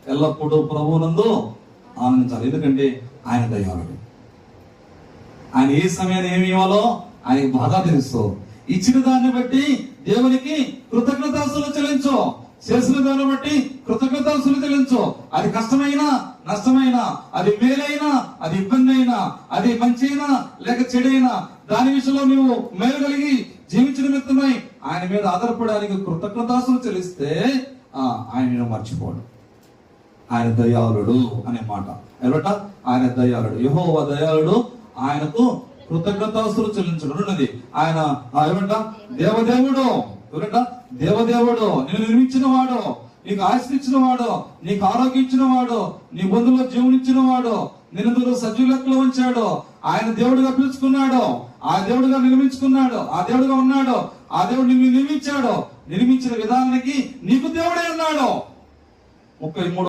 ఎల్లప్పుడూ ప్రభువునందు ఆనందించాలి. ఎందుకంటే ఆయన దయాళుడు. ఆయన ఏ సమయాన్ని ఏమి ఇవ్వాలో ఆయనకి బాగా తెలుసు. ఇచ్చిన దాన్ని బట్టి దేవునికి కృతజ్ఞతాస్తులు చెల్లించు. చేసిన దాన్ని బట్టి కృతజ్ఞతాస్తులు చెల్లించు. అది కష్టమైనా నష్టమైనా, అది మేలైనా అది ఇబ్బంది అయినా, అది మంచి అయినా లేక చెడైనా, దాని విషయంలో నువ్వు మేలు కలిగి జీవించిన మిత్రమై ఆయన మీద ఆధారపడడానికి కృతజ్ఞతాస్తులు చెల్లిస్తే ఆయన మర్చిపోడు. ఆయన దయాళుడు అనే మాట ఎవరట? ఆయన దయాళుడు. యెహోవా దయాళుడు, ఆయనకు కృతజ్ఞతాస్తులు చెల్లించడం ఉన్నది. ఆయన ఏమంట? దేవదేవుడు. ఎవరంట? దేవదేవుడు. నేను నిర్మించిన వాడు, నీకు ఆస్తి ఇచ్చిన వాడు, నీకు ఆరోగ్యం ఇచ్చిన వాడు, నీ బంధువులో జీవనిచ్చిన వాడు, నిన్ను సజీవ లెక్కలో ఉంచాడు. ఆయన దేవుడిగా పిలుచుకున్నాడు, ఆ దేవుడిగా నిర్మించుకున్నాడు, ఆ దేవుడిగా ఉన్నాడు. ఆ దేవుడు నిన్ను నిర్మించాడు. నిర్మించిన విధానానికి నీకు దేవుడే ఉన్నాడు. 33